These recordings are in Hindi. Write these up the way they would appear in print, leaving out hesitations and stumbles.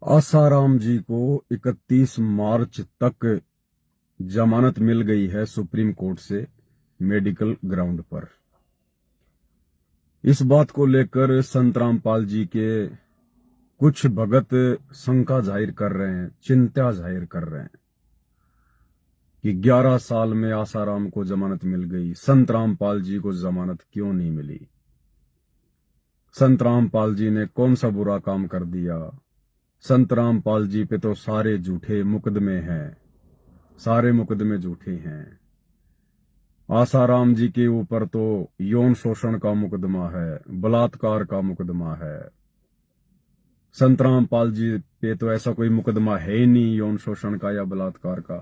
आसाराम जी को 31 मार्च तक जमानत मिल गई है सुप्रीम कोर्ट से मेडिकल ग्राउंड पर। इस बात को लेकर संत रामपाल जी के कुछ भगत शंका जाहिर कर रहे हैं, चिंता जाहिर कर रहे हैं कि 11 साल में आसाराम को जमानत मिल गई, संत रामपाल जी को जमानत क्यों नहीं मिली? संत रामपाल जी ने कौन सा बुरा काम कर दिया? संत रामपाल जी पे तो सारे झूठे मुकदमे हैं, सारे मुकदमे झूठे हैं। आसाराम जी के ऊपर तो यौन शोषण का मुकदमा है, बलात्कार का मुकदमा है। संत रामपाल जी पे तो ऐसा कोई मुकदमा है ही नहीं यौन शोषण का या बलात्कार का।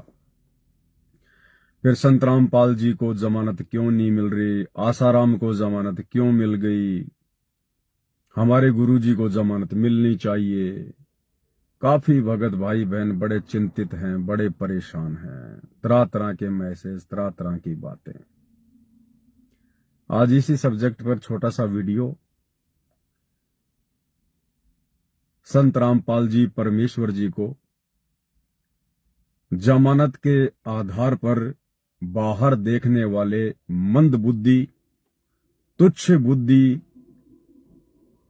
फिर संत रामपाल जी को जमानत क्यों नहीं मिल रही? आसाराम को जमानत क्यों मिल गई? हमारे गुरुजी को जमानत मिलनी चाहिए। काफी भगत भाई बहन बड़े चिंतित हैं, बड़े परेशान हैं, तरह तरह के मैसेज, तरह तरह की बातें। आज इसी सब्जेक्ट पर छोटा सा वीडियो। संत रामपाल जी परमेश्वर जी को जमानत के आधार पर बाहर देखने वाले मंद बुद्धि, तुच्छ बुद्धि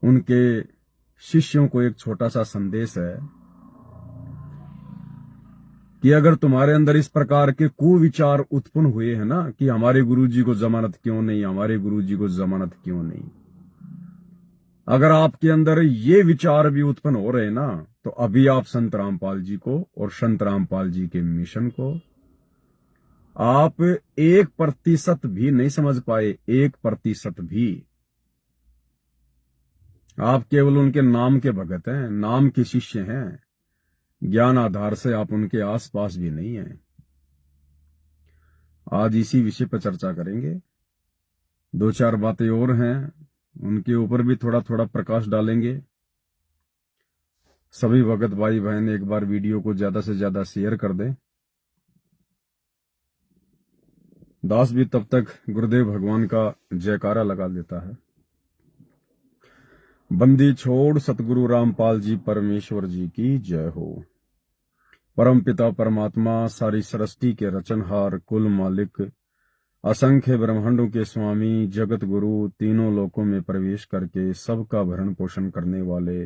उनके शिष्यों को एक छोटा सा संदेश है कि अगर तुम्हारे अंदर इस प्रकार के कुविचार उत्पन्न हुए हैं ना कि हमारे गुरुजी को जमानत क्यों नहीं, हमारे गुरुजी को जमानत क्यों नहीं, अगर आपके अंदर ये विचार भी उत्पन्न हो रहे हैं ना, तो अभी आप संत रामपाल जी को और संत रामपाल जी के मिशन को आप 1% भी नहीं समझ पाए। 1% भी। आप केवल उनके नाम के भगत हैं, नाम के शिष्य हैं। ज्ञान आधार से आप उनके आसपास भी नहीं हैं। आज इसी विषय पर चर्चा करेंगे। दो चार बातें और हैं, उनके ऊपर भी थोड़ा थोड़ा प्रकाश डालेंगे। सभी भगत भाई बहन एक बार वीडियो को ज्यादा से ज्यादा शेयर कर दें। दास भी तब तक गुरुदेव भगवान का जयकारा लगा देता है। बंदी छोड़ सतगुरु रामपाल जी परमेश्वर जी की जय हो। परम पिता परमात्मा, सारी सृष्टि के रचनहार, कुल मालिक, असंख्य ब्रह्मांडों के स्वामी, जगत गुरु, तीनों लोकों में प्रवेश करके सबका भरण पोषण करने वाले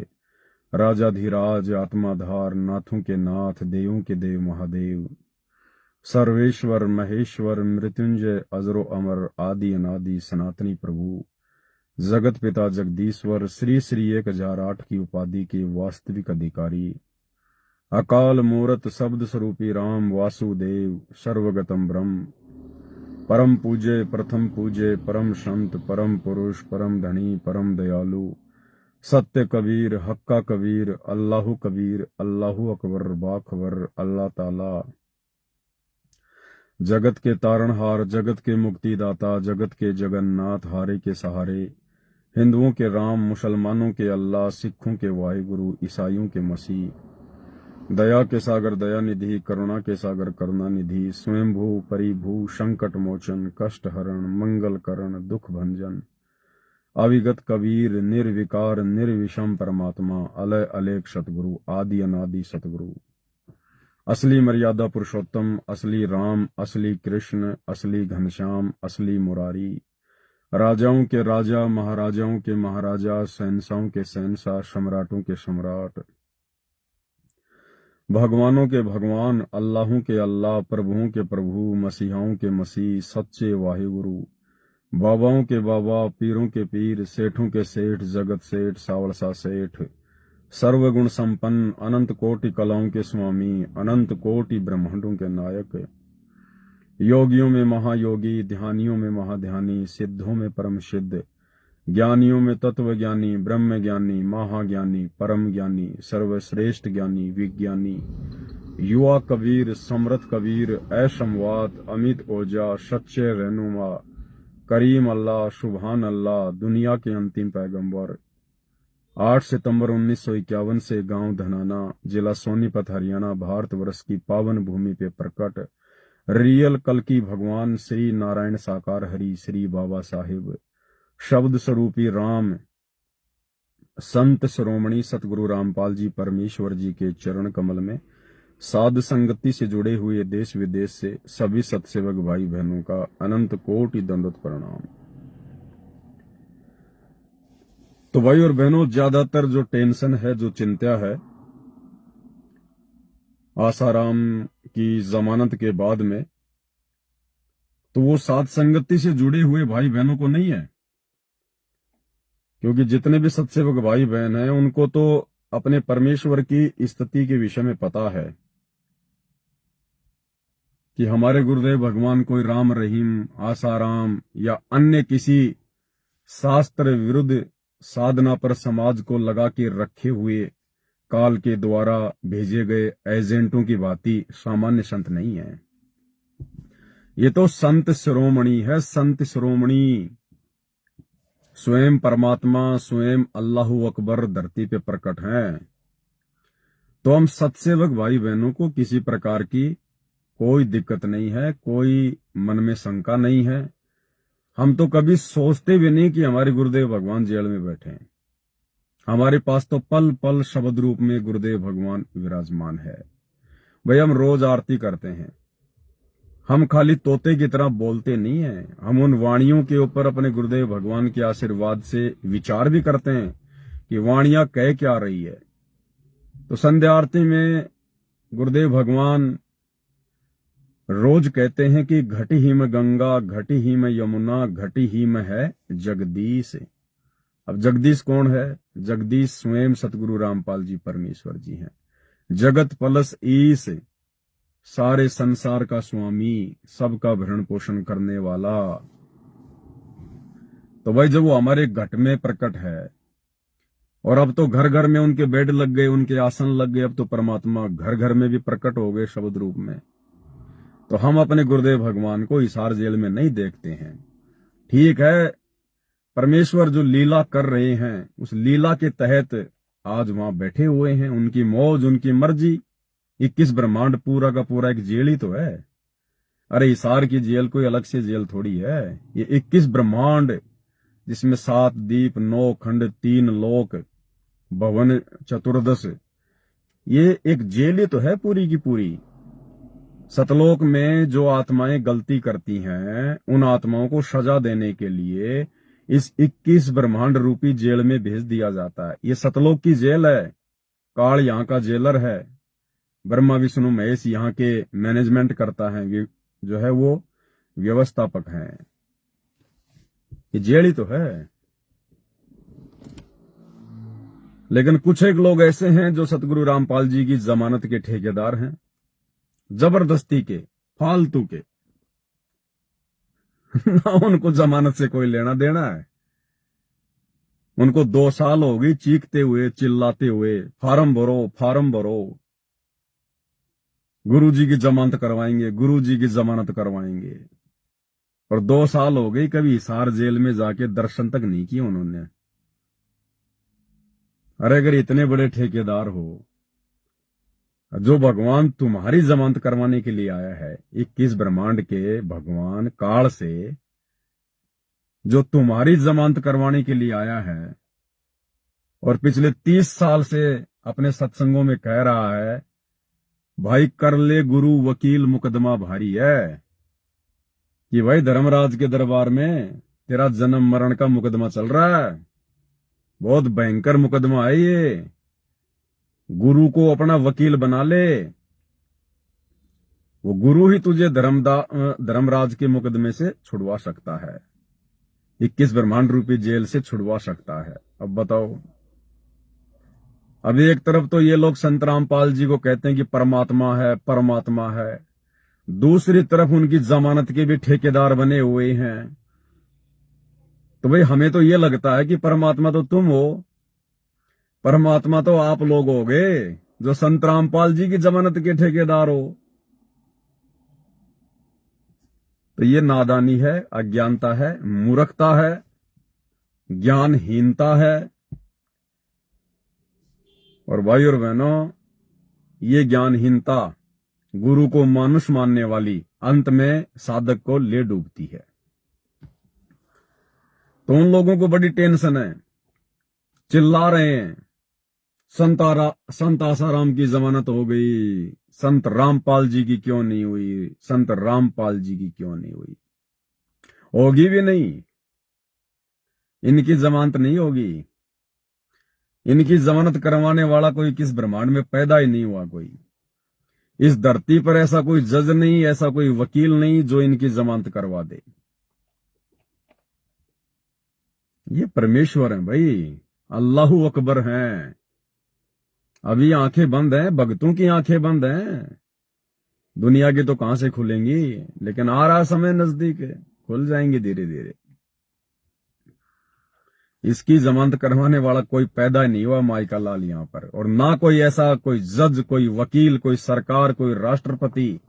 राजाधिराज, आत्माधार, नाथों के नाथ, देवों के देव महादेव, सर्वेश्वर महेश्वर, मृत्युंजय, अजरो अमर, आदि अनादि सनातनी प्रभु, जगत पिता जगदीश्वर, श्री श्री 1008 की उपाधि के वास्तविक अधिकारी, अकाल मूरत शब्द स्वरूपी राम वासुदेव, सर्वगतम ब्रह्म, परम पूज्य, प्रथम पूज्य, परम संत, परम पुरुष, परम धनी, परम दयालु, सत्य कबीर, हक्का कबीर, अल्लाहु कबीर, अल्लाहु अकबर, बाखबर, अल्लाह ताला, जगत के तारणहार, जगत के मुक्तिदाता, जगत के जगन्नाथ, हारे के सहारे, हिंदुओं के राम, मुसलमानों के अल्लाह, सिखों के वाहिगुरु, ईसाइयों के मसीह, दया के सागर दया निधि, करुणा के सागर करुणा निधि, स्वयंभू परिभू, संकट मोचन, कष्ट हरण, मंगल करण, दुख भंजन, अविगत कबीर, निर्विकार निर्विषम परमात्मा, अलय अलेख सतगुरु, आदि अनादि सतगुरु, असली मर्यादा पुरुषोत्तम, असली राम, असली कृष्ण, असली घनश्याम, असली मुरारी, राजाओं के राजा, महाराजाओं के महाराजा, शहंशाहों के शहंशाह, सम्राटों के सम्राट, भगवानों के भगवान, अल्लाहों के अल्लाह, प्रभुओं के प्रभु, मसीहाओं के मसीह, सच्चे वाहिगुरु, बाबाओं के बाबा, पीरों के पीर, सेठों के सेठ, जगत सेठ, सावलसा सेठ, सर्वगुण संपन्न, अनंत कोटि कलाओं के स्वामी, अनंत कोटि ब्रह्मांडों के नायक, योगियों में महायोगी, ध्यानियों में महाध्यानी, सिद्धों में परम सिद्ध, ज्ञानियों में तत्व ज्ञानी, ब्रह्म ज्ञानी, महाज्ञानी, परम ज्ञानी, सर्वश्रेष्ठ ज्ञानी, विज्ञानी, युवा कबीर, समर्थ कबीर, ऐशमवात, अमित ओजा, सच्चे रहनुमा, करीम अल्लाह, सुभान अल्लाह, दुनिया के अंतिम पैगंबर, 8 सितंबर 1951 से गांव धनाना, जिला सोनीपत, हरियाणा, भारतवर्ष की पावन भूमि पे प्रकट रियल कल की भगवान श्री नारायण साकार हरि, श्री बाबा साहिब, शब्द स्वरूपी राम, संत शिरोमणि सतगुरु रामपाल जी परमेश्वर जी के चरण कमल में साध संगति से जुड़े हुए देश विदेश से सभी सत्सेवक भाई बहनों का अनंत कोटि दंडवत प्रणाम। तो भाई और बहनों, ज्यादातर जो टेंशन है, जो चिंता है आसाराम की जमानत के बाद में, तो वो साध संगति से जुड़े हुए भाई बहनों को नहीं है। क्योंकि जितने भी सत्सेवक भाई बहन हैं उनको तो अपने परमेश्वर की स्थिति के विषय में पता है कि हमारे गुरुदेव भगवान कोई राम रहीम, आसाराम या अन्य किसी शास्त्र विरुद्ध साधना पर समाज को लगा के रखे हुए काल के द्वारा भेजे गए एजेंटों की भांति सामान्य संत नहीं है। ये तो संत शिरोमणि है, संत शिरोमणि। स्वयं परमात्मा, स्वयं अल्लाहु अकबर धरती पे प्रकट हैं। तो हम सत्सेवक भाई बहनों को किसी प्रकार की कोई दिक्कत नहीं है, कोई मन में शंका नहीं है। हम तो कभी सोचते भी नहीं कि हमारे गुरुदेव भगवान जेल में बैठे हैं। हमारे पास तो पल पल शब्द रूप में गुरुदेव भगवान विराजमान है। भाई हम रोज आरती करते हैं, हम खाली तोते की तरह बोलते नहीं हैं। हम उन वाणियों के ऊपर अपने गुरुदेव भगवान के आशीर्वाद से विचार भी करते हैं कि वाणियां कह क्या रही है। तो संध्या आरती में गुरुदेव भगवान रोज कहते हैं कि घटी ही में गंगा, घटी ही में यमुना, घटी ही में है जगदीश। अब जगदीश कौन है? जगदीश स्वयं सतगुरु रामपाल जी परमेश्वर जी हैं। जगत पलस ईश, सारे संसार का स्वामी, सबका भरण पोषण करने वाला। तो भाई जब वो हमारे घट में प्रकट है, और अब तो घर घर में उनके बेड लग गए, उनके आसन लग गए, अब तो परमात्मा घर घर में भी प्रकट हो गए शब्द रूप में। तो हम अपने गुरुदेव भगवान को हिसार जेल में नहीं देखते हैं। ठीक है, परमेश्वर जो लीला कर रहे हैं उस लीला के तहत आज वहां बैठे हुए हैं। उनकी मौज, उनकी मर्जी। 21 ब्रह्मांड पूरा का पूरा एक जेल ही तो है। अरे हिसार की जेल कोई अलग से जेल थोड़ी है। ये 21 ब्रह्मांड, जिसमें 7 दीप, 9 खंड, 3 लोक, भवन चतुर्दश, ये एक जेल ही तो है पूरी की पूरी। सतलोक में जो आत्माएं गलती करती हैं उन आत्माओं को सजा देने के लिए इस 21 ब्रह्मांड रूपी जेल में भेज दिया जाता है। ये सतलोक की जेल है। काल यहाँ का जेलर है, ब्रह्मा विष्णु महेश यहाँ के मैनेजमेंट करता है, जो है वो व्यवस्थापक हैं। ये जेल ही तो है। लेकिन कुछ एक लोग ऐसे हैं जो सतगुरु रामपाल जी की जमानत के ठेकेदार हैं, जबरदस्ती के, फालतू के। ना उनको जमानत से कोई लेना देना है। उनको 2 साल हो गई चीखते हुए, चिल्लाते हुए, फार्म भरो, फार्म भरो, गुरुजी की जमानत करवाएंगे, गुरुजी की जमानत करवाएंगे। और 2 साल हो गई, कभी हिसार जेल में जाके दर्शन तक नहीं किए उन्होंने। अरे अगर इतने बड़े ठेकेदार हो, जो भगवान तुम्हारी जमानत करवाने के लिए आया है, 21 ब्रह्मांड के भगवान काल से जो तुम्हारी जमानत करवाने के लिए आया है, और पिछले 30 साल से अपने सत्संगों में कह रहा है, भाई कर ले गुरु वकील मुकदमा भारी है, कि भाई धर्मराज के दरबार में तेरा जन्म मरण का मुकदमा चल रहा है। बहुत भयंकर मुकदमा है ये। गुरु को अपना वकील बना ले, वो गुरु ही तुझे धर्मराज के मुकदमे से छुड़वा सकता है, 21 ब्रह्मांड रूपी जेल से छुड़वा सकता है। अब बताओ, अभी एक तरफ तो ये लोग संत रामपाल जी को कहते हैं कि परमात्मा है, परमात्मा है, दूसरी तरफ उनकी जमानत के भी ठेकेदार बने हुए हैं। तो भाई हमें तो ये लगता है कि परमात्मा तो तुम हो, परमात्मा तो आप लोग होगे जो संत रामपाल जी की जमानत के ठेकेदार हो। तो ये नादानी है, अज्ञानता है, मूर्खता है, ज्ञानहीनता है। और भाई और बहनों, ये ज्ञानहीनता गुरु को मानुष मानने वाली अंत में साधक को ले डूबती है। तो उन लोगों को बड़ी टेंशन है चिल्ला रहे हैं संत आसाराम की जमानत हो गई, संत रामपाल जी की क्यों नहीं हुई, संत रामपाल जी की क्यों नहीं हुई। होगी भी नहीं, इनकी जमानत नहीं होगी। इनकी जमानत करवाने वाला कोई किस ब्रह्मांड में पैदा ही नहीं हुआ। कोई इस धरती पर ऐसा कोई जज नहीं, ऐसा कोई वकील नहीं जो इनकी जमानत करवा दे। ये परमेश्वर है भाई, अल्लाहू अकबर हैं। अभी आंखें बंद हैं, भक्तों की आंखें बंद हैं, दुनिया की तो कहां से खुलेंगी। लेकिन आ रहा समय नजदीक है, खुल जाएंगे धीरे धीरे। इसकी जमानत करवाने वाला कोई पैदा नहीं हुआ माइका लाल यहां पर, और ना कोई ऐसा कोई जज, कोई वकील, कोई सरकार, कोई राष्ट्रपति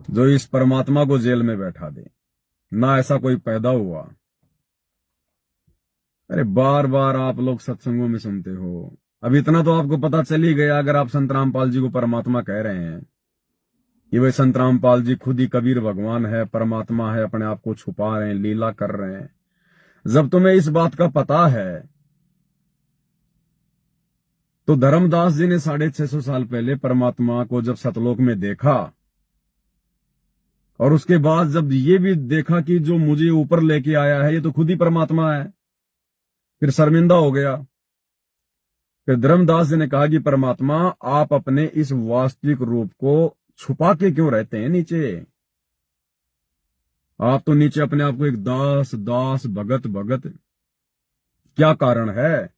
जो इस परमात्मा को जेल में बैठा दे, ना ऐसा कोई पैदा हुआ। अरे बार बार आप लोग सत्संगों में सुनते हो, अब इतना तो आपको पता चल ही गया। अगर आप संत रामपाल जी को परमात्मा कह रहे हैं कि भाई संत रामपाल जी खुद ही कबीर भगवान है, परमात्मा है, अपने आप को छुपा रहे हैं, लीला कर रहे हैं, जब तुम्हें इस बात का पता है तो धर्मदास जी ने 650 साल पहले परमात्मा को जब सतलोक में देखा, और उसके बाद जब ये भी देखा कि जो मुझे ऊपर लेके आया है ये तो खुद ही परमात्मा है, फिर शर्मिंदा हो गया। फिर धर्मदास जी ने कहा कि परमात्मा आप अपने इस वास्तविक रूप को छुपा के क्यों रहते हैं नीचे। आप तो नीचे अपने आप को एक दास दास भगत भगत, क्या कारण है।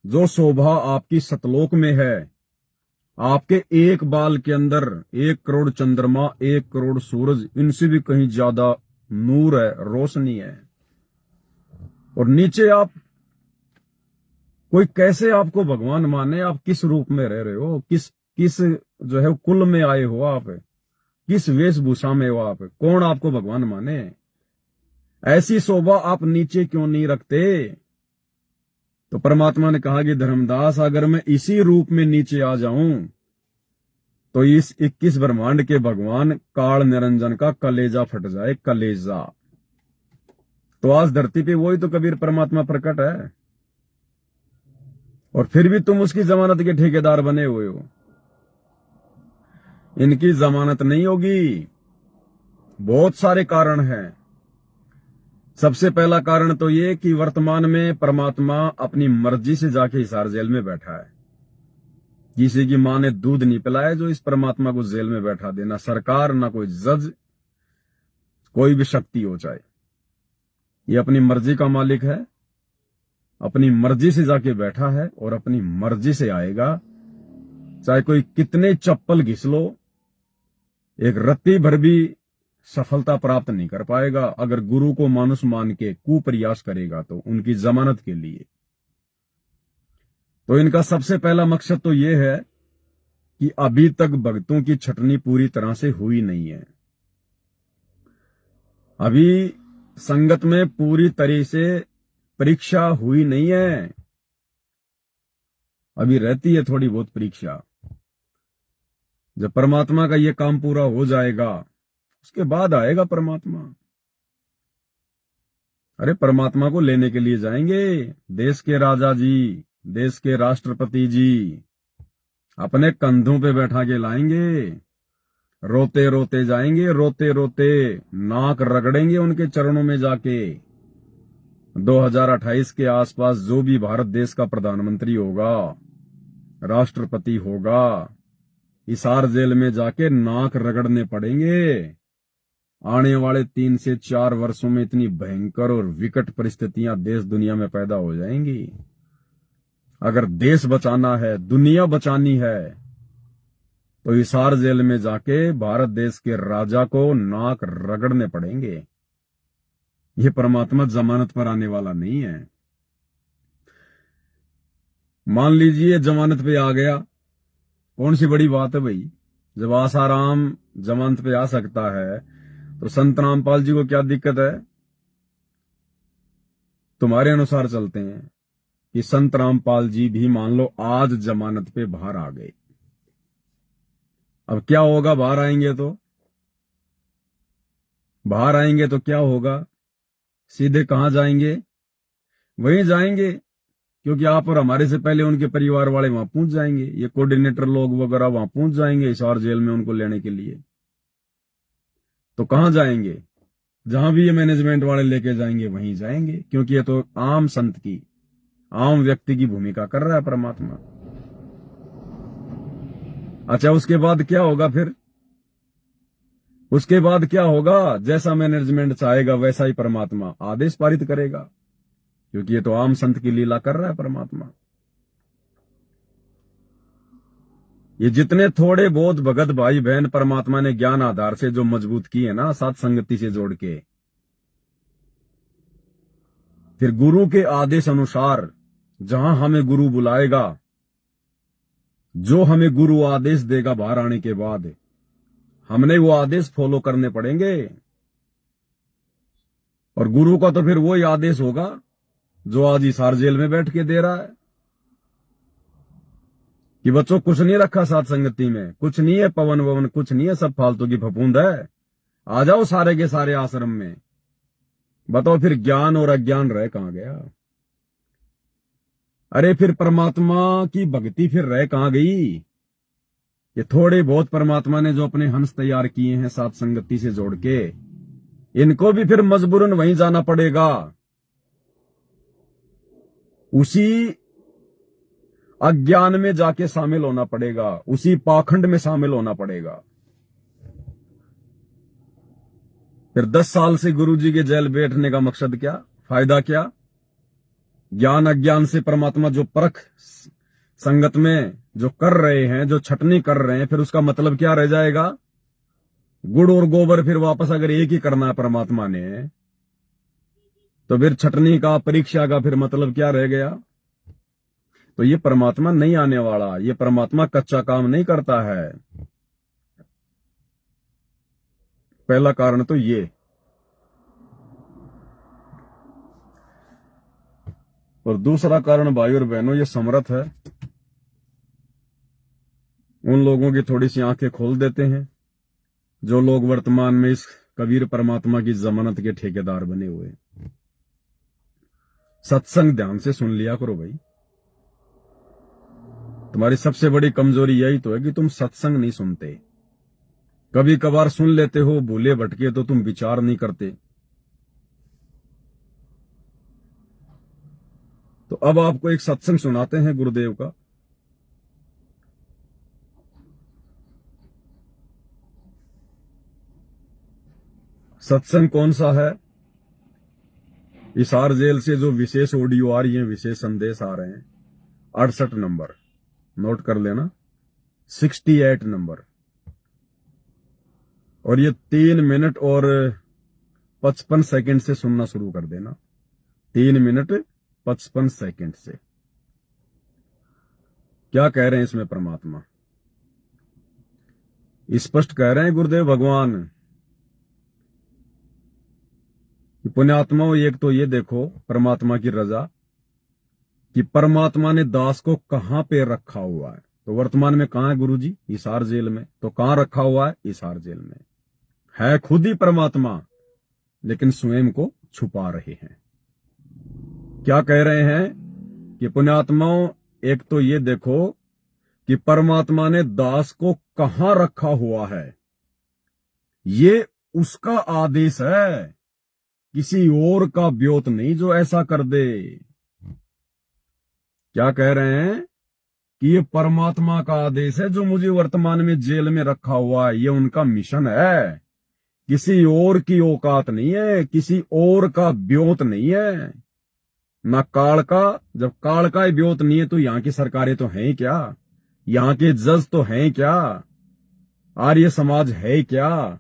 जो शोभा आपकी सतलोक में है, आपके एक बाल के अंदर 1 करोड़ चंद्रमा, 1 करोड़ सूरज, इनसे भी कहीं ज्यादा नूर है, रोशनी है, और नीचे आप कोई कैसे आपको भगवान माने। आप किस रूप में रह रहे हो, किस किस जो है कुल में आए हो, आप किस वेशभूषा में हो, आप कौन आपको भगवान माने। ऐसी शोभा आप नीचे क्यों नहीं रखते। तो परमात्मा ने कहा कि धर्मदास अगर मैं इसी रूप में नीचे आ जाऊं तो इस 21 ब्रह्मांड के भगवान काल निरंजन का कलेजा फट जाए, कलेजा। तो आज धरती पे वही तो कबीर परमात्मा प्रकट है, और फिर भी तुम उसकी जमानत के ठेकेदार बने हुए हो। इनकी जमानत नहीं होगी। बहुत सारे कारण हैं। सबसे पहला कारण तो ये कि वर्तमान में परमात्मा अपनी मर्जी से जाके हिसार जेल में बैठा है। किसी की मां ने दूध नहीं पिलाया जो इस परमात्मा को जेल में बैठा दे, ना सरकार, ना कोई जज, कोई भी शक्ति हो चाहे। ये अपनी मर्जी का मालिक है, अपनी मर्जी से जाके बैठा है और अपनी मर्जी से आएगा। चाहे कोई कितने चप्पल घिस लो, एक रत्ती भर भी सफलता प्राप्त नहीं कर पाएगा अगर गुरु को मानुष मान के कुप्रयास करेगा तो उनकी जमानत के लिए। तो इनका सबसे पहला मकसद तो यह है कि अभी तक भक्तों की छटनी पूरी तरह से हुई नहीं है। अभी संगत में पूरी तरह से परीक्षा हुई नहीं है, अभी रहती है थोड़ी बहुत परीक्षा। जब परमात्मा का यह काम पूरा हो जाएगा उसके बाद आएगा परमात्मा। अरे परमात्मा को लेने के लिए जाएंगे देश के राजा जी, देश के राष्ट्रपति जी, अपने कंधों पे बैठा के लाएंगे। रोते रोते जाएंगे, रोते रोते नाक रगड़ेंगे उनके चरणों में जाके। 2028 के आसपास जो भी भारत देश का प्रधानमंत्री होगा, राष्ट्रपति होगा, हिसार जेल में जाके नाक रगड़ने पड़ेंगे। आने वाले 3 से 4 वर्षों में इतनी भयंकर और विकट परिस्थितियां देश दुनिया में पैदा हो जाएंगी। अगर देश बचाना है, दुनिया बचानी है, तो हिसार जेल में जाके भारत देश के राजा को नाक रगड़ने पड़ेंगे। यह परमात्मा जमानत पर आने वाला नहीं है। मान लीजिए जमानत पे आ गया, कौन सी बड़ी बात है भाई। जब आसाराम जमानत पे आ सकता है तो संत रामपाल जी को क्या दिक्कत है। तुम्हारे अनुसार चलते हैं कि संत रामपाल जी भी मान लो आज जमानत पे बाहर आ गए। अब क्या होगा, बाहर आएंगे तो क्या होगा, सीधे कहां जाएंगे, वहीं जाएंगे क्योंकि आप और हमारे से पहले उनके परिवार वाले वहां पहुंच जाएंगे, ये कोऑर्डिनेटर लोग वगैरह वहां पहुंच जाएंगे हिसार जेल में उनको लेने के लिए। तो कहां जाएंगे? जहां भी ये मैनेजमेंट वाले लेके जाएंगे वहीं जाएंगे, क्योंकि ये तो आम संत की, आम व्यक्ति की भूमिका कर रहा है परमात्मा। अच्छा, उसके बाद क्या होगा फिर? उसके बाद क्या होगा? जैसा मैनेजमेंट चाहेगा वैसा ही परमात्मा आदेश पारित करेगा, क्योंकि ये तो आम संत की लीला कर रहा है परमात्मा। ये जितने थोड़े बहुत भगत भाई बहन परमात्मा ने ज्ञान आधार से जो मजबूत किए ना, साथ संगति से जोड़ के, फिर गुरु के आदेश अनुसार जहां हमें गुरु बुलाएगा, जो हमें गुरु आदेश देगा बाहर आने के बाद, हमने वो आदेश फॉलो करने पड़ेंगे। और गुरु का तो फिर वही आदेश होगा जो आज हिसार जेल में बैठ के दे रहा है कि बच्चों कुछ नहीं रखा साथ संगति में, कुछ नहीं है पवन ववन, कुछ नहीं है, सब फालतू की फफूंद है, आ जाओ सारे के सारे आश्रम में। बताओ फिर ज्ञान और अज्ञान रह कहां गया? अरे फिर परमात्मा की भक्ति फिर रह कहां गई? ये थोड़े बहुत परमात्मा ने जो अपने हंस तैयार किए हैं साथ संगति से जोड़ के, इनको भी फिर मजबूरन वहीं जाना पड़ेगा, उसी अज्ञान में जाके शामिल होना पड़ेगा, उसी पाखंड में शामिल होना पड़ेगा। फिर 10 साल से गुरुजी के जेल बैठने का मकसद क्या, फायदा क्या? ज्ञान अज्ञान से परमात्मा जो परख संगत में जो कर रहे हैं, जो छटनी कर रहे हैं, फिर उसका मतलब क्या रह जाएगा? गुड़ और गोबर फिर वापस अगर एक ही करना है परमात्मा ने, तो फिर छटनी का, परीक्षा का फिर मतलब क्या रह गया? तो ये परमात्मा नहीं आने वाला, ये परमात्मा कच्चा काम नहीं करता है। पहला कारण तो ये। और दूसरा कारण भाई और बहनों, ये समर्थ है, उन लोगों की थोड़ी सी आंखें खोल देते हैं जो लोग वर्तमान में इस कबीर परमात्मा की जमानत के ठेकेदार बने हुए। सत्संग ध्यान से सुन लिया करो भाई, तुम्हारी सबसे बड़ी कमजोरी यही तो है कि तुम सत्संग नहीं सुनते। कभी कभार सुन लेते हो, भूले भटके, तो तुम विचार नहीं करते। तो अब आपको एक सत्संग सुनाते हैं गुरुदेव का। सत्संग कौन सा है? हिसार जेल से जो विशेष ऑडियो आ रही है, विशेष संदेश आ रहे हैं, 68 नंबर नोट कर लेना, 68 नंबर। और ये 3 मिनट और 55 सेकंड से सुनना शुरू कर देना, 3 मिनट 55 सेकंड से। क्या कह रहे हैं इसमें परमात्मा? स्पष्ट कह रहे हैं गुरुदेव भगवान कि पुण्यात्माओं, एक तो ये देखो परमात्मा की रजा कि परमात्मा ने दास को कहां पे रखा हुआ है। तो वर्तमान में कहां है गुरुजी? हिसार जेल में। तो कहां रखा हुआ है? हिसार जेल में है खुद ही परमात्मा, लेकिन स्वयं को छुपा रहे हैं। क्या कह रहे हैं कि पुण्यात्माओं, एक तो ये देखो कि परमात्मा ने दास को कहां रखा हुआ है, ये उसका आदेश है, किसी और का ब्योत नहीं जो ऐसा कर दे। क्या कह रहे हैं कि ये परमात्मा का आदेश है जो मुझे वर्तमान में जेल में रखा हुआ है, ये उनका मिशन है, किसी और की औकात नहीं है, किसी और का ब्योत नहीं है, ना काल का। जब काल का ही ब्योत नहीं है तो यहां की सरकारें तो हैं क्या, यहां के जज तो हैं क्या, आर्य समाज है क्या,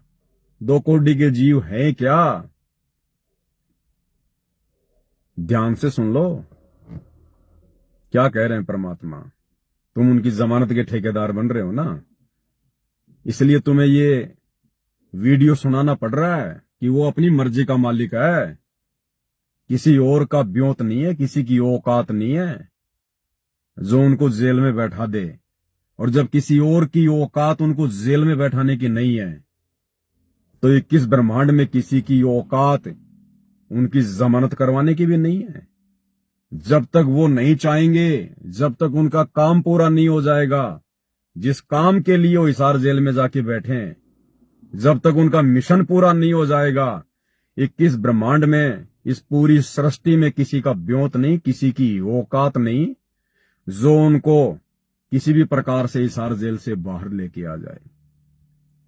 2 कोटि के जीव हैं क्या? ध्यान से सुन लो क्या कह रहे हैं परमात्मा। तुम उनकी जमानत के ठेकेदार बन रहे हो ना, इसलिए तुम्हें ये वीडियो सुनाना पड़ रहा है कि वो अपनी मर्जी का मालिक है, किसी और का ब्योत नहीं है, किसी की औकात नहीं है जो उनको जेल में बैठा दे। और जब किसी और की औकात उनको जेल में बैठाने की नहीं है, तो 21 ब्रह्मांड में किसी की औकात उनकी जमानत करवाने की भी नहीं है। जब तक वो नहीं चाहेंगे, जब तक उनका काम पूरा नहीं हो जाएगा, जिस काम के लिए वो हिसार जेल में जाके बैठे हैं, जब तक उनका मिशन पूरा नहीं हो जाएगा, 21 ब्रह्मांड में, इस पूरी सृष्टि में किसी का ब्योत नहीं, किसी की औकात नहीं जो उनको किसी भी प्रकार से हिसार जेल से बाहर लेके आ जाए।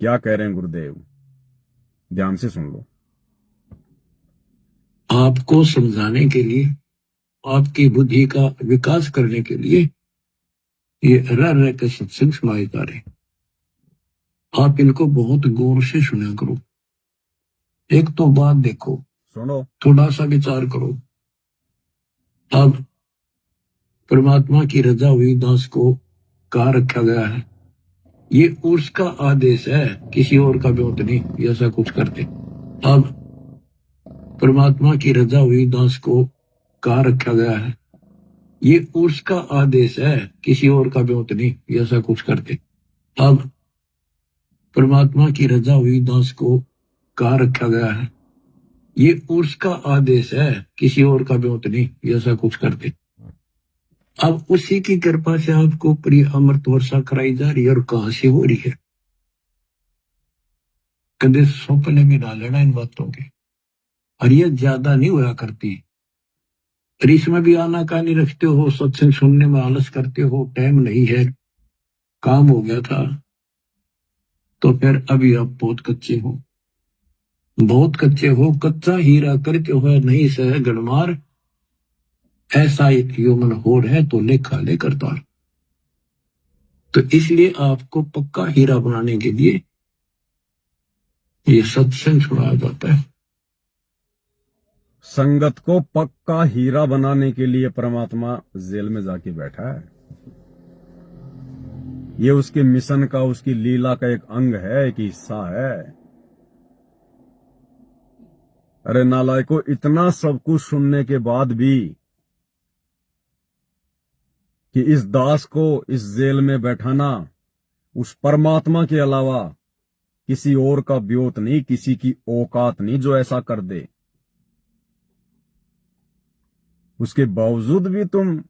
क्या कह रहे हैं गुरुदेव, ध्यान से सुन लो। आपको समझाने के लिए, आपकी बुद्धि का विकास करने के लिए ये रह रह के सत्संग सुनाए जा रहे। आप इनको बहुत गौर से सुना करो। एक तो बात देखो, सुनो, थोड़ा सा विचार करो। अब परमात्मा की रजा हुई दास को कहाँ रखा गया है? ये उसका आदेश है, किसी और का विरोध नहीं ऐसा कुछ करते। अब परमात्मा की रजा हुई दास को कहाँ रखा गया है? ये उसका आदेश है, किसी और का विरोध नहीं ऐसा कुछ करते। अब परमात्मा की रजा हुई दास को कहाँ रखा गया है? ये उसका आदेश है, किसी और का विरोध नहीं ऐसा कुछ करते। अब उसी की कृपा से आपको प्रिय अमृत वर्षा कराई जा रही है। और कहां से हो रही है? कदे सौंपने में ना लेना इन बातों के। और ये ज्यादा नहीं हुआ करती। और इसमें भी आना कहानी रखते हो, सत्संग सुनने में आलस करते हो, टाइम नहीं है, काम हो गया था, तो फिर अभी आप बहुत कच्चे हो, बहुत कच्चे हो। कच्चा हीरा करते हो नहीं सह गणमार, ऐसा एक यौमन होर है तो लेखा ले करतार। तो इसलिए आपको पक्का हीरा बनाने के लिए ये सत्संग सुनाया जाता है। संगत को पक्का हीरा बनाने के लिए परमात्मा जेल में जाके बैठा है। ये उसके मिशन का, उसकी लीला का एक अंग है, एक हिस्सा है। अरे नालायको, इतना सब कुछ सुनने के बाद भी कि इस दास को इस जेल में बैठाना उस परमात्मा के अलावा किसी और का ब्योत नहीं, किसी की औकात नहीं जो ऐसा कर दे। उसके बावजूद भी तुम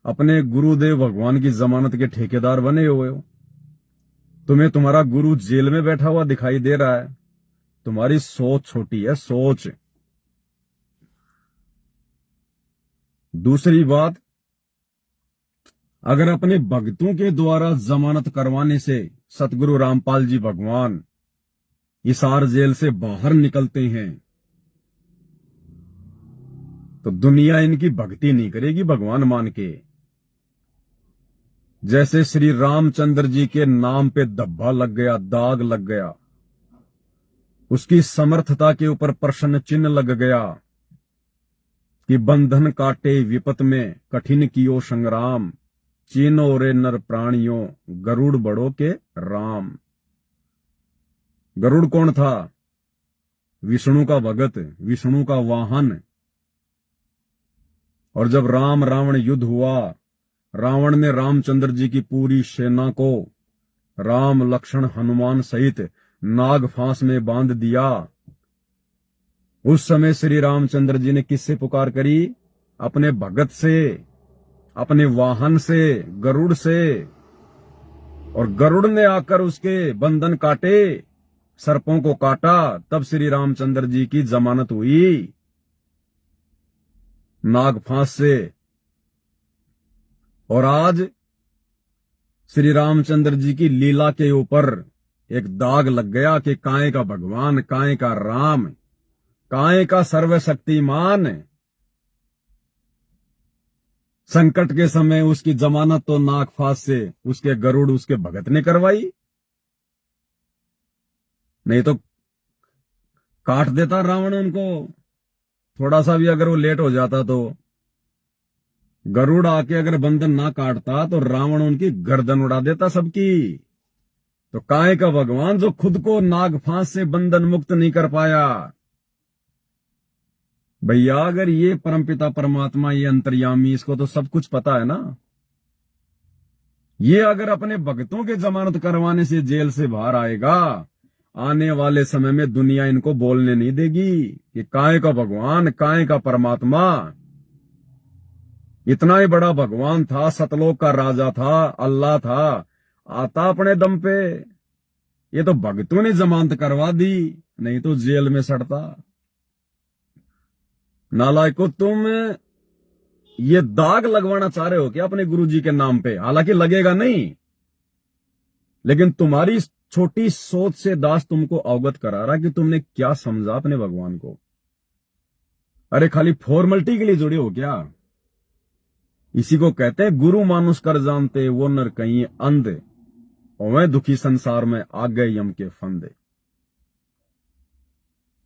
अपने गुरुदेव भगवान की जमानत के ठेकेदार बने हुए हो। तुम्हें तुम्हारा गुरु जेल में बैठा हुआ दिखाई दे रहा है। तुम्हारी सोच छोटी है, सोच। दूसरी बात, अगर अपने भक्तों के द्वारा जमानत करवाने से सतगुरु रामपाल जी भगवान हिसार जेल से बाहर निकलते हैं तो दुनिया इनकी भक्ति नहीं करेगी भगवान मान के। जैसे श्री रामचंद्र जी के नाम पे धब्बा लग गया, दाग लग गया, उसकी समर्थता के ऊपर प्रश्न चिन्ह लग गया कि बंधन काटे विपत में कठिन कियो संग्राम, चीनो रे नर प्राणियों गरुड़ बड़ो के राम। गरुड़ कौन था? विष्णु का भगत, विष्णु का वाहन। और जब राम रावण युद्ध हुआ, रावण ने रामचंद्र जी की पूरी सेना को राम लक्ष्मण हनुमान सहित नाग फांस में बांध दिया। उस समय श्री रामचंद्र जी ने किससे पुकार करी? अपने भगत से, अपने वाहन से, गरुड़ से। और गरुड़ ने आकर उसके बंधन काटे, सर्पों को काटा। तब श्री रामचंद्र जी की जमानत हुई नाग फांस से। और आज श्री रामचंद्र जी की लीला के ऊपर एक दाग लग गया कि काहे का भगवान, काहे का राम, काहे का सर्वशक्तिमान। संकट के समय उसकी जमानत तो नाग फांस से उसके गरुड़, उसके भगत ने करवाई, नहीं तो काट देता रावण उनको। थोड़ा सा भी अगर वो लेट हो जाता तो गरुड़ आके अगर बंधन ना काटता तो रावण उनकी गर्दन उड़ा देता सबकी। तो काहे का भगवान जो खुद को नाग फांस से बंधन मुक्त नहीं कर पाया। भैया अगर ये परमपिता परमात्मा, ये अंतर्यामी, इसको तो सब कुछ पता है ना। ये अगर अपने भक्तों के जमानत करवाने से जेल से बाहर आएगा, आने वाले समय में दुनिया इनको बोलने नहीं देगी कि काहे का भगवान, काहे का परमात्मा। इतना ही बड़ा भगवान था, सतलोक का राजा था, अल्लाह था, आता अपने दम पे। ये तो भगतों ने जमानत करवा दी, नहीं तो जेल में सड़ता। नालायको, तुम ये दाग लगवाना चाह रहे हो क्या अपने गुरुजी के नाम पे? हालांकि लगेगा नहीं, लेकिन तुम्हारी इस छोटी सोच से दास तुमको अवगत करा रहा कि तुमने क्या समझा अपने भगवान को। अरे खाली फॉर्मेलिटी के लिए जुड़े हो क्या? इसी को कहते हैं गुरु मानुष कर जानते वो नर कहीं अंधे, और वह दुखी संसार में आ गए यम के फंदे।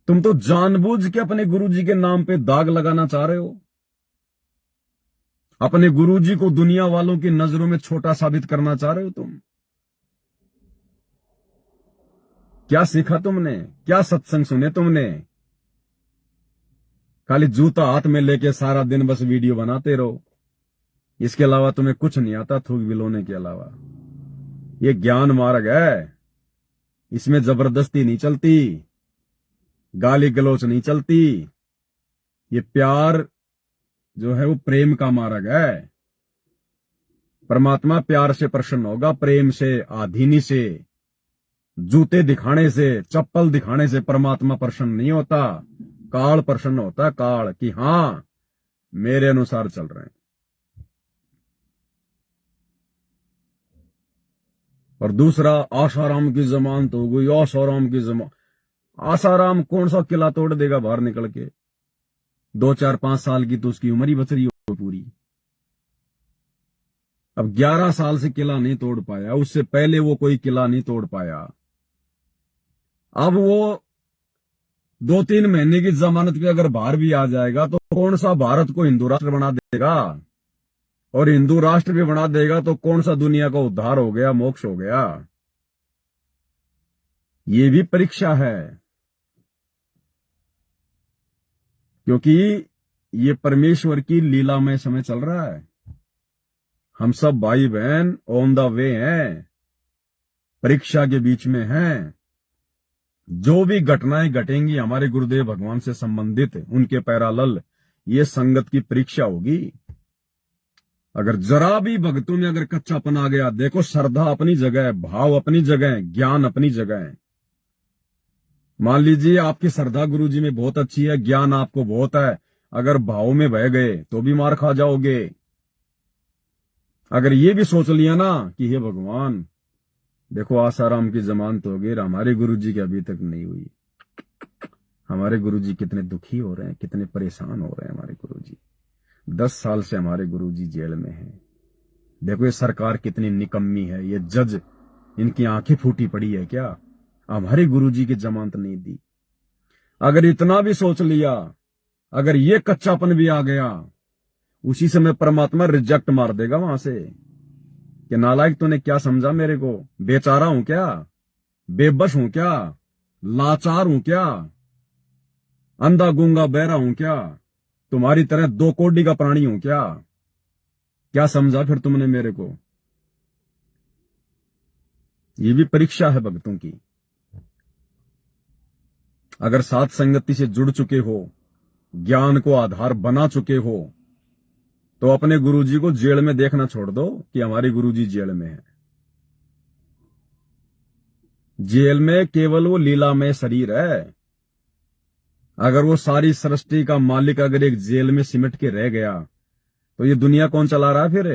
तुम तो जानबूझ के अपने गुरुजी के नाम पे दाग लगाना चाह रहे हो, अपने गुरुजी को दुनिया वालों की नजरों में छोटा साबित करना चाह रहे हो तुम। क्या सीखा तुमने? क्या सत्संग सुने तुमने? खाली जूता हाथ में लेके सारा दिन बस वीडियो बनाते रहो, इसके अलावा तुम्हें कुछ नहीं आता थूक बिलोने के अलावा। ये ज्ञान मार्ग है, इसमें जबरदस्ती नहीं चलती, गाली गलौच नहीं चलती। ये प्यार जो है वो प्रेम का मार्ग है। परमात्मा प्यार से प्रसन्न होगा, प्रेम से, आधीनी से। जूते दिखाने से, चप्पल दिखाने से परमात्मा प्रसन्न नहीं होता। काल प्रसन्न होता है, काल, कि हां मेरे अनुसार चल रहे हैं। और दूसरा, आसाराम की जमानत हो गई, आसाराम की जमानत। आसाराम कौन सा किला तोड़ देगा बाहर निकल के? 2, 4, 5 साल की तो उसकी उम्र ही बच रही हो पूरी। अब 11 साल से किला नहीं तोड़ पाया, उससे पहले वो कोई किला नहीं तोड़ पाया। अब वो 2-3 महीने की जमानत पे अगर बाहर भी आ जाएगा तो कौन सा भारत को हिंदू राष्ट्र बना देगा? और हिंदू राष्ट्र भी बना देगा तो कौन सा दुनिया का उद्धार हो गया, मोक्ष हो गया? ये भी परीक्षा है, क्योंकि ये परमेश्वर की लीलामय समय चल रहा है। हम सब भाई बहन ऑन द वे हैं, परीक्षा के बीच में हैं। जो भी घटनाएं घटेंगी हमारे गुरुदेव भगवान से संबंधित, उनके पैरालल ये संगत की परीक्षा होगी। अगर जरा भी भक्तों में अगर कच्चापन आ गया, देखो श्रद्धा अपनी जगह है, भाव अपनी जगह है, ज्ञान अपनी जगह है। मान लीजिए आपकी श्रद्धा गुरुजी में बहुत अच्छी है, ज्ञान आपको बहुत है, अगर भाव में बह गए तो भी मार खा जाओगे। अगर ये भी सोच लिया ना कि हे भगवान देखो आसाराम की जमानत हो गई, हमारे गुरुजी की अभी तक नहीं हुई, हमारे गुरुजी कितने दुखी हो रहे हैं, कितने परेशान हो रहे हैं हमारे गुरुजी, 10 साल से हमारे गुरुजी जेल में हैं। देखो ये सरकार कितनी निकम्मी है, ये जज इनकी आंखें फूटी पड़ी है क्या? हमारे गुरुजी की जमानत नहीं दी। अगर इतना भी सोच लिया, अगर ये कच्चापन भी आ गया, उसी समय परमात्मा रिजेक्ट मार देगा वहां से कि नालायक तूने क्या समझा मेरे को? बेचारा हूं क्या? बेबस हूं क्या? लाचार हूं क्या? अंधा गूंगा बहरा हूं क्या? तुम्हारी तरह 2 कोड़ी का प्राणी हूं क्या? क्या समझा फिर तुमने मेरे को? ये भी परीक्षा है भक्तों की। अगर साथ संगति से जुड़ चुके हो, ज्ञान को आधार बना चुके हो, तो अपने गुरुजी को जेल में देखना छोड़ दो कि हमारे गुरुजी जेल में है। जेल में केवल वो लीलामय शरीर है। अगर वो सारी सृष्टि का मालिक अगर एक जेल में सिमट के रह गया तो ये दुनिया कौन चला रहा है फिर?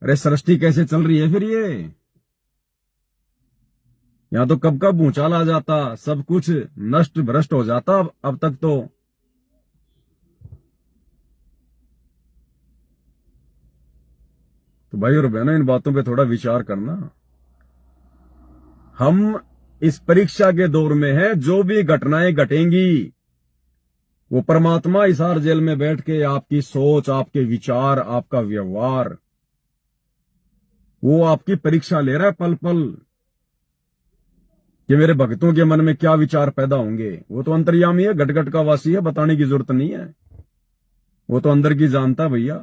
अरे सृष्टि कैसे चल रही है फिर? ये यहां तो कब कब भूचाल आ जाता, सब कुछ नष्ट भ्रष्ट हो जाता। अब तक तो भाई और बहनों इन बातों पे थोड़ा विचार करना। हम इस परीक्षा के दौर में हैं, जो भी घटनाएं घटेंगी वो परमात्मा हिसार जेल में बैठ के आपकी सोच, आपके विचार, आपका व्यवहार, वो आपकी परीक्षा ले रहा है पल पल कि मेरे भक्तों के मन में क्या विचार पैदा होंगे। वो तो अंतर्यामी है, घट घट का वासी है, बताने की जरूरत नहीं है, वो तो अंदर की जानता भैया।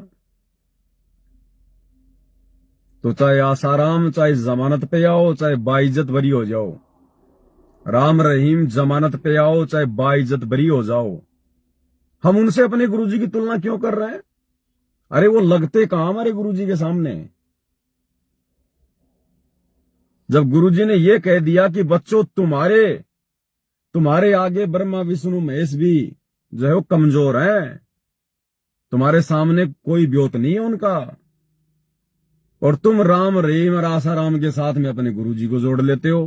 तो चाहे आसाराम, चाहे जमानत पे आओ, चाहे बाइज्जत बरी हो जाओ, राम रहीम जमानत पे आओ, चाहे बाइज्जत बरी हो जाओ, हम उनसे अपने गुरुजी की तुलना क्यों कर रहे हैं? अरे वो लगते कहां हमारे गुरुजी के सामने। जब गुरुजी ने ये कह दिया कि बच्चों तुम्हारे तुम्हारे आगे ब्रह्मा विष्णु महेश भी जो है वो कमजोर हैं, तुम्हारे सामने कोई ब्योत नहीं है उनका, और तुम राम रहीम और आसाराम के साथ में अपने गुरुजी को जोड़ लेते हो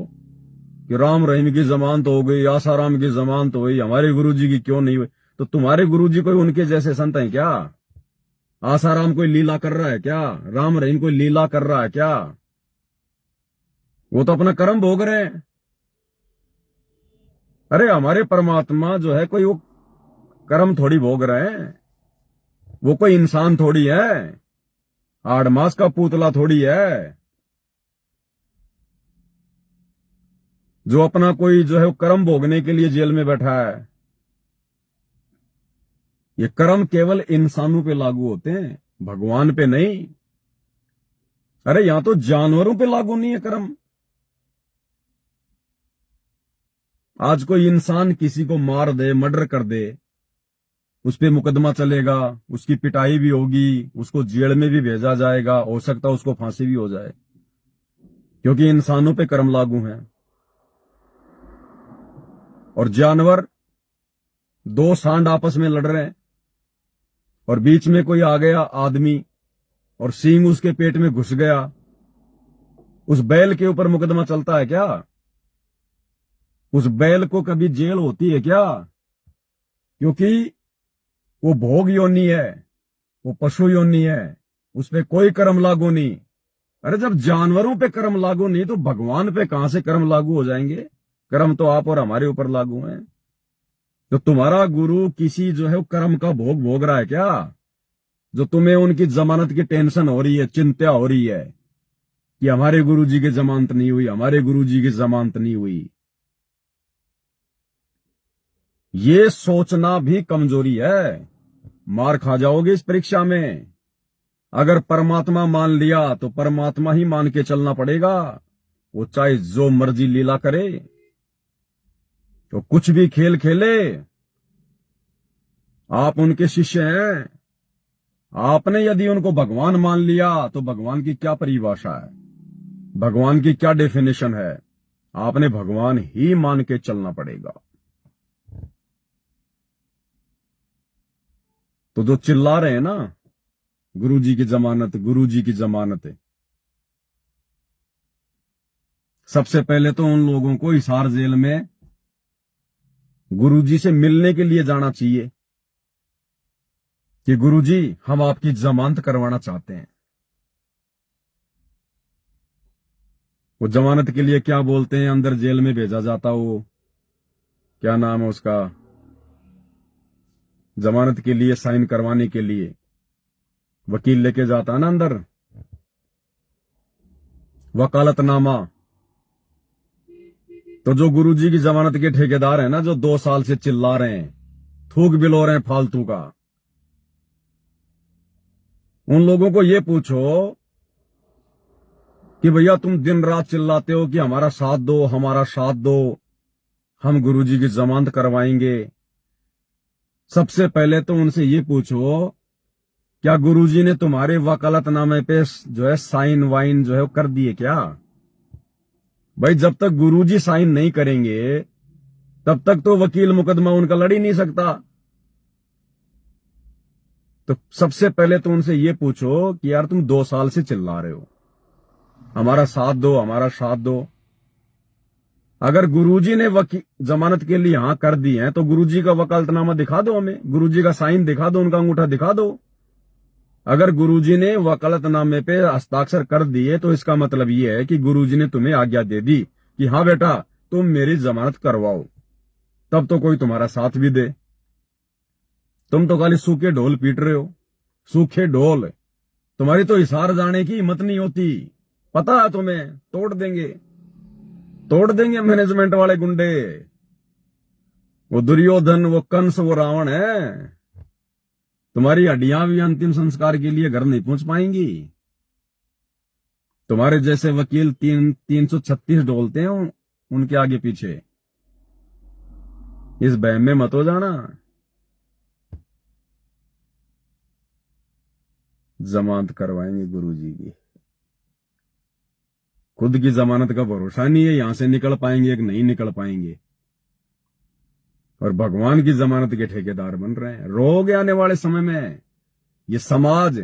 कि राम रहीम की जमानत हो गई, आसाराम की जमानत हो गई, हमारे गुरुजी की क्यों नहीं हुई। तो तुम्हारे गुरुजी कोई उनके जैसे संत हैं क्या? आसाराम कोई लीला कर रहा है क्या? राम रहीम कोई लीला कर रहा है क्या? वो तो अपना कर्म भोग रहे हैं। अरे हमारे परमात्मा जो है कोई वो कर्म थोड़ी भोग रहे हैं, वो कोई इंसान थोड़ी है, 8 मास का पुतला थोड़ी है जो अपना कोई जो है वो कर्म भोगने के लिए जेल में बैठा है। ये कर्म केवल इंसानों पे लागू होते हैं, भगवान पे नहीं। अरे यहां तो जानवरों पे लागू नहीं है कर्म। आज कोई इंसान किसी को मार दे, मर्डर कर दे, उस पे मुकदमा चलेगा, उसकी पिटाई भी होगी, उसको जेल में भी भेजा जाएगा, हो सकता है उसको फांसी भी हो जाए, क्योंकि इंसानों पे कर्म लागू हैं। और जानवर, 2 सांड आपस में लड़ रहे हैं और बीच में कोई आ गया आदमी और सींग उसके पेट में घुस गया, उस बैल के ऊपर मुकदमा चलता है क्या? उस बैल को कभी जेल होती है क्या? क्योंकि वो भोग योनि है, वो पशु योनि है, उस पे कोई कर्म लागू नहीं। अरे जब जानवरों पे कर्म लागू नहीं तो भगवान पे कहां से कर्म लागू हो जाएंगे? कर्म तो आप और हमारे ऊपर लागू हैं। तो तुम्हारा गुरु किसी जो है वो कर्म का भोग भोग रहा है क्या? जो तुम्हें उनकी जमानत की टेंशन हो रही है, चिंता हो रही है कि हमारे गुरुजी की जमानत नहीं हुई, हमारे गुरुजी की जमानत नहीं हुई, ये सोचना भी कमजोरी है। मार खा जाओगे इस परीक्षा में। अगर परमात्मा मान लिया तो परमात्मा ही मान के चलना पड़ेगा, वो चाहे जो मर्जी लीला करे, तो कुछ भी खेल खेले, आप उनके शिष्य हैं। आपने यदि उनको भगवान मान लिया तो भगवान की क्या परिभाषा है, भगवान की क्या डेफिनेशन है? आपने भगवान ही मान के चलना पड़ेगा। तो जो चिल्ला रहे हैं ना गुरुजी की जमानत, गुरुजी की जमानत है, सबसे पहले तो उन लोगों को हिसार जेल में गुरुजी से मिलने के लिए जाना चाहिए कि गुरुजी हम आपकी जमानत करवाना चाहते हैं। वो जमानत के लिए क्या बोलते हैं, अंदर जेल में भेजा जाता, वो क्या नाम है उसका, जमानत के लिए साइन करवाने के लिए वकील लेके जाता है ना अंदर, वकालतनामा। तो जो गुरुजी की जमानत के ठेकेदार हैं ना, जो 2 साल से चिल्ला रहे हैं, थूक बिलो रहे हैं फालतू का, उन लोगों को ये पूछो कि भैया तुम दिन रात चिल्लाते हो कि हमारा साथ दो, हमारा साथ दो, हम गुरुजी की जमानत करवाएंगे। सबसे पहले तो उनसे ये पूछो, क्या गुरुजी ने तुम्हारे वकालतनामे पे जो है साइन वाइन जो है वो कर दिए क्या? भाई जब तक गुरुजी साइन नहीं करेंगे तब तक तो वकील मुकदमा उनका लड़ ही नहीं सकता। तो सबसे पहले तो उनसे ये पूछो कि यार तुम 2 साल से चिल्ला रहे हो, हमारा साथ दो, हमारा साथ दो। अगर गुरुजी ने जमानत के लिए हाँ कर दी है तो गुरुजी का वकालतनामा दिखा दो, हमें गुरुजी का साइन दिखा दो, उनका अंगूठा दिखा दो। अगर गुरुजी ने वकालतनामे पे हस्ताक्षर कर दिए तो इसका मतलब ये है कि गुरुजी ने तुम्हें आज्ञा दे दी कि हाँ बेटा तुम मेरी जमानत करवाओ, तब तो कोई तुम्हारा साथ भी दे। तुम तो खाली सूखे ढोल पीट रहे हो, सूखे ढोल। तुम्हारी तो हिसार जाने की हिम्मत नहीं होती, पता है तुम्हें, तोड़ देंगे, तोड़ देंगे मैनेजमेंट वाले गुंडे। वो दुर्योधन, वो कंस, वो रावण है। तुम्हारी हड्डियां भी अंतिम संस्कार के लिए घर नहीं पहुंच पाएंगी। तुम्हारे जैसे वकील 336 डोलते हैं उनके आगे पीछे। इस बहम में मत हो जाना। जमानत करवाएंगे गुरुजी की। खुद की जमानत का भरोसा नहीं है, यहां से निकल पाएंगे कि नहीं निकल पाएंगे, और भगवान की जमानत के ठेकेदार बन रहे हैं। रोगे आने वाले समय में ये समाज,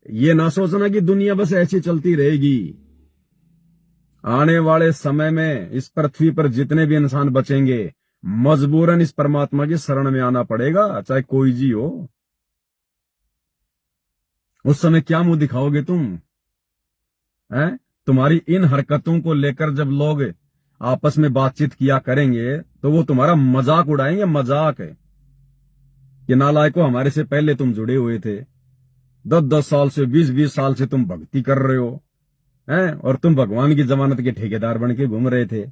ये ना सोचना कि दुनिया बस ऐसी चलती रहेगी। आने वाले समय में इस पृथ्वी पर जितने भी इंसान बचेंगे, मजबूरन इस परमात्मा की शरण में आना पड़ेगा, चाहे कोई जी हो। उस समय क्या मुंह दिखाओगे तुम? हैं? तुम्हारी इन हरकतों को लेकर जब लोग आपस में बातचीत किया करेंगे तो वो तुम्हारा मजाक उड़ाएंगे, मजाक है कि नालायको, हमारे से पहले तुम जुड़े हुए थे, 10-10 साल से, 20-20 साल से तुम भक्ति कर रहे हो, हैं? और तुम भगवान की जमानत के ठेकेदार बन के घूम रहे थे।